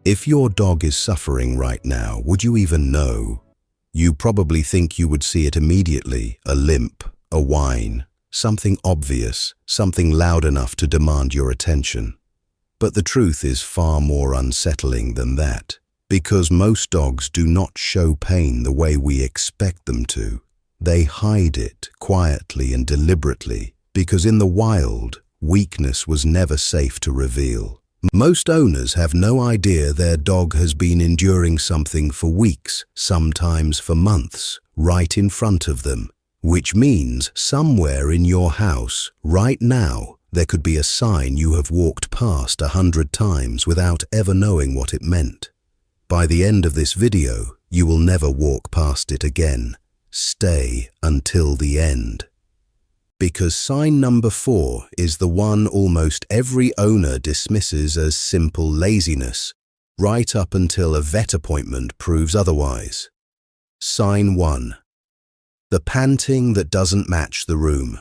If your dog is suffering right now, would you even know? You probably think you would see it immediately, a limp, a whine, something obvious, something loud enough to demand your attention. But the truth is far more unsettling than that, because most dogs do not show pain the way we expect them to. They hide it quietly and deliberately, because in the wild, weakness was never safe to reveal. Most owners have no idea their dog has been enduring something for weeks, sometimes for months, right in front of them, which means somewhere in your house, right now, there could be a sign you have walked past 100 times without ever knowing what it meant. By the end of this video, you will never walk past it again. Stay until the end. Because sign number 4 is the one almost every owner dismisses as simple laziness, right up until a vet appointment proves otherwise. Sign 1. The panting that doesn't match the room.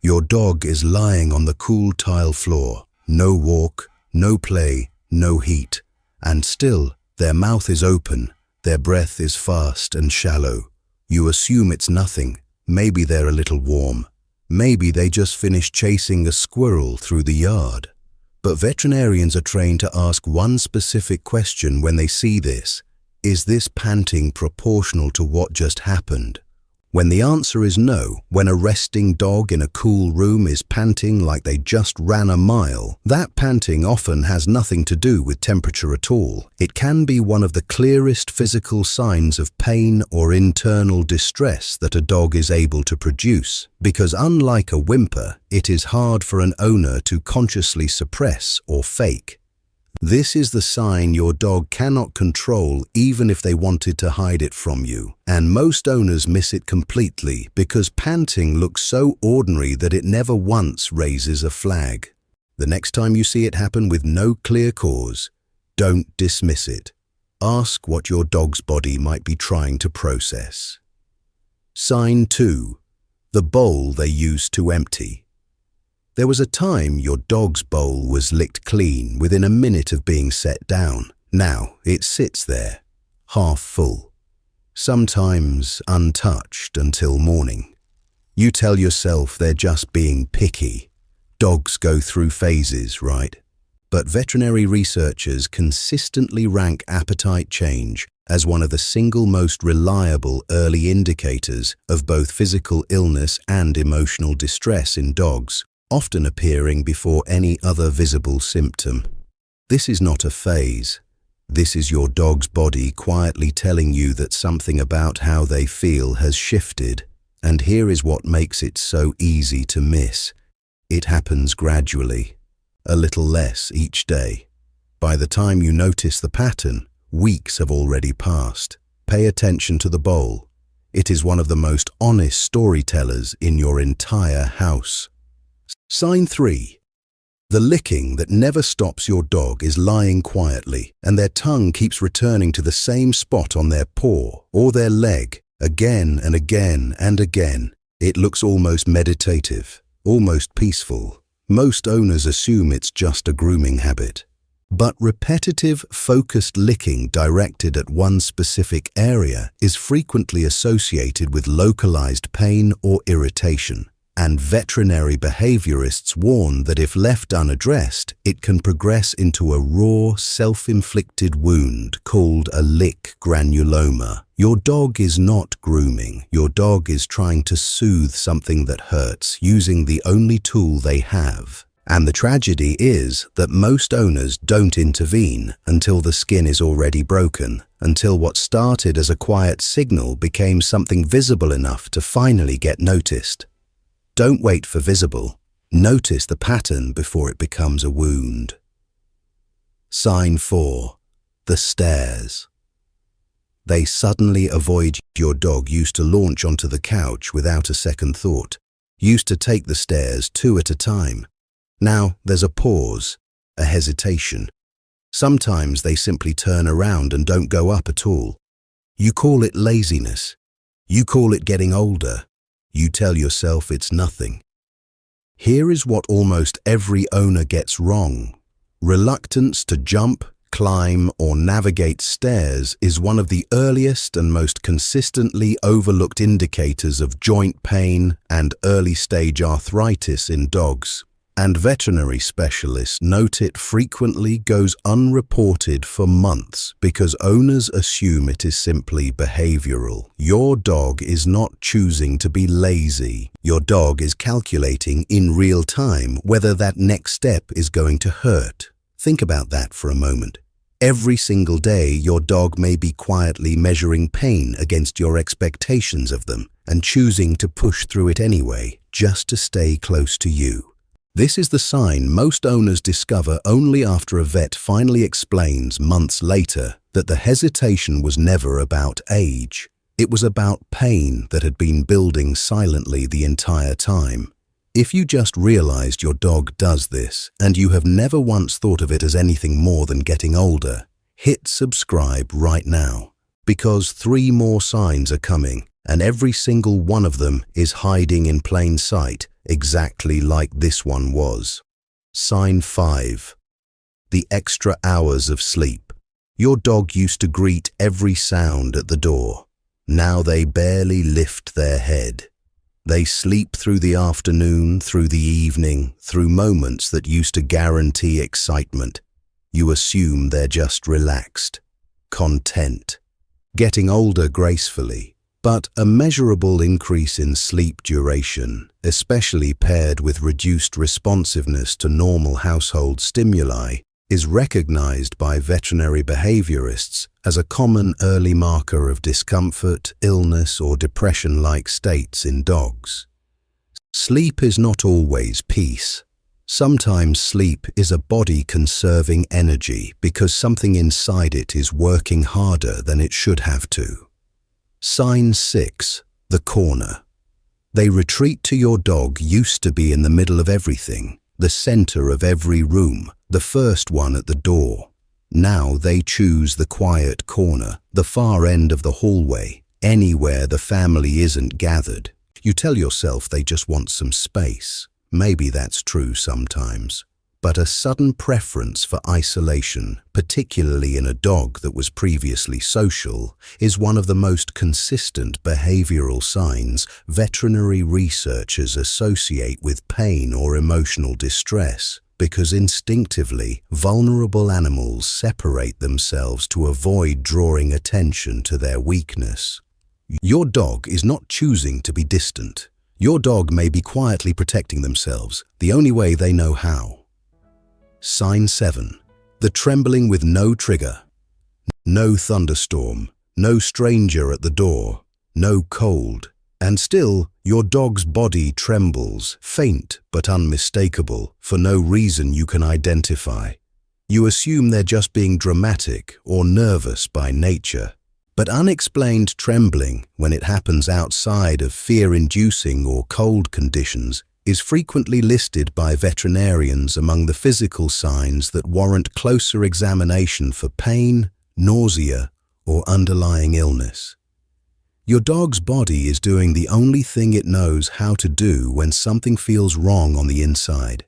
Your dog is lying on the cool tile floor, no walk, no play, no heat, and still their mouth is open, their breath is fast and shallow. You assume it's nothing, maybe they're a little warm. Maybe they just finished chasing a squirrel through the yard. But veterinarians are trained to ask one specific question when they see this. Is this panting proportional to what just happened? When the answer is no, when a resting dog in a cool room is panting like they just ran a mile, that panting often has nothing to do with temperature at all. It can be one of the clearest physical signs of pain or internal distress that a dog is able to produce, because unlike a whimper, it is hard for an owner to consciously suppress or fake. This is the sign your dog cannot control even if they wanted to hide it from you, and most owners miss it completely because panting looks so ordinary that it never once raises a flag. The next time you see it happen with no clear cause, don't dismiss it. Ask what your dog's body might be trying to process. Sign 2. The bowl they used to empty. There was a time your dog's bowl was licked clean within a minute of being set down. Now it sits there, half full, sometimes untouched until morning. You tell yourself they're just being picky. Dogs go through phases, right? But veterinary researchers consistently rank appetite change as one of the single most reliable early indicators of both physical illness and emotional distress in dogs, often appearing before any other visible symptom. This is not a phase. This is your dog's body quietly telling you that something about how they feel has shifted, and here is what makes it so easy to miss. It happens gradually, a little less each day. By the time you notice the pattern, weeks have already passed. Pay attention to the bowl. It is one of the most honest storytellers in your entire house. Sign 3. The licking that never stops your dog is lying quietly, and their tongue keeps returning to the same spot on their paw or their leg, again and again and again. It looks almost meditative, almost peaceful. Most owners assume it's just a grooming habit. But repetitive, focused licking directed at one specific area is frequently associated with localized pain or irritation. And veterinary behaviorists warn that if left unaddressed, it can progress into a raw, self-inflicted wound called a lick granuloma. Your dog is not grooming. Your dog is trying to soothe something that hurts using the only tool they have. And the tragedy is that most owners don't intervene until the skin is already broken, until what started as a quiet signal became something visible enough to finally get noticed. Don't wait for visible. Notice the pattern before it becomes a wound. Sign 4. The stares. They suddenly avoid your dog used to launch onto the couch without a second thought, used to take the stairs 2 at a time. Now there's a pause, a hesitation. Sometimes they simply turn around and don't go up at all. You call it laziness. You call it getting older. You tell yourself it's nothing. Here is what almost every owner gets wrong. Reluctance to jump, climb, or navigate stairs is one of the earliest and most consistently overlooked indicators of joint pain and early-stage arthritis in dogs. And veterinary specialists note it frequently goes unreported for months because owners assume it is simply behavioral. Your dog is not choosing to be lazy. Your dog is calculating in real time whether that next step is going to hurt. Think about that for a moment. Every single day, your dog may be quietly measuring pain against your expectations of them and choosing to push through it anyway, just to stay close to you. This is the sign most owners discover only after a vet finally explains months later that the hesitation was never about age. It was about pain that had been building silently the entire time. If you just realized your dog does this and you have never once thought of it as anything more than getting older, hit subscribe right now, because 3 more signs are coming, and every single one of them is hiding in plain sight, exactly like this one was. Sign 5. The extra hours of sleep. Your dog used to greet every sound at the door. Now they barely lift their head. They sleep through the afternoon, through the evening, through moments that used to guarantee excitement. You assume they're just relaxed, content, getting older gracefully. But a measurable increase in sleep duration, especially paired with reduced responsiveness to normal household stimuli, is recognized by veterinary behaviorists as a common early marker of discomfort, illness, or depression-like states in dogs. Sleep is not always peace. Sometimes sleep is a body conserving energy because something inside it is working harder than it should have to. Sign 6. The corner. They retreat to your dog used to be in the middle of everything, the center of every room, the first one at the door. Now they choose the quiet corner, the far end of the hallway, anywhere the family isn't gathered. You tell yourself they just want some space. Maybe that's true sometimes. But a sudden preference for isolation, particularly in a dog that was previously social, is one of the most consistent behavioral signs veterinary researchers associate with pain or emotional distress, because instinctively, vulnerable animals separate themselves to avoid drawing attention to their weakness. Your dog is not choosing to be distant. Your dog may be quietly protecting themselves, the only way they know how. Sign 7. The trembling with no trigger. No thunderstorm, no stranger at the door, no cold. And still, your dog's body trembles, faint but unmistakable, for no reason you can identify. You assume they're just being dramatic or nervous by nature. But unexplained trembling, when it happens outside of fear-inducing or cold conditions, is frequently listed by veterinarians among the physical signs that warrant closer examination for pain, nausea, or underlying illness. Your dog's body is doing the only thing it knows how to do when something feels wrong on the inside.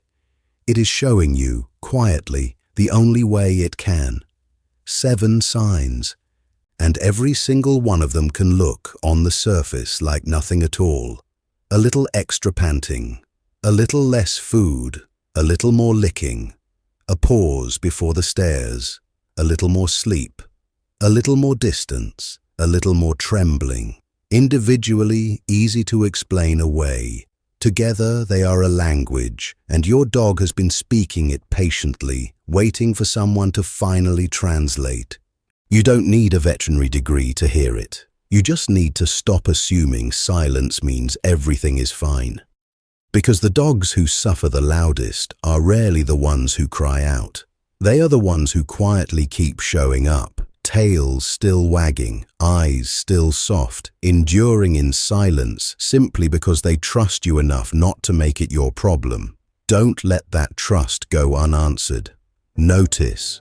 It is showing you, quietly, the only way it can. 7 signs, and every single one of them can look, on the surface, like nothing at all. A little extra panting, a little less food, a little more licking, a pause before the stairs, a little more sleep, a little more distance, a little more trembling. Individually, easy to explain away. Together, they are a language, and your dog has been speaking it patiently, waiting for someone to finally translate. You don't need a veterinary degree to hear it. You just need to stop assuming silence means everything is fine. Because the dogs who suffer the loudest are rarely the ones who cry out. They are the ones who quietly keep showing up, tails still wagging, eyes still soft, enduring in silence simply because they trust you enough not to make it your problem. Don't let that trust go unanswered. Notice,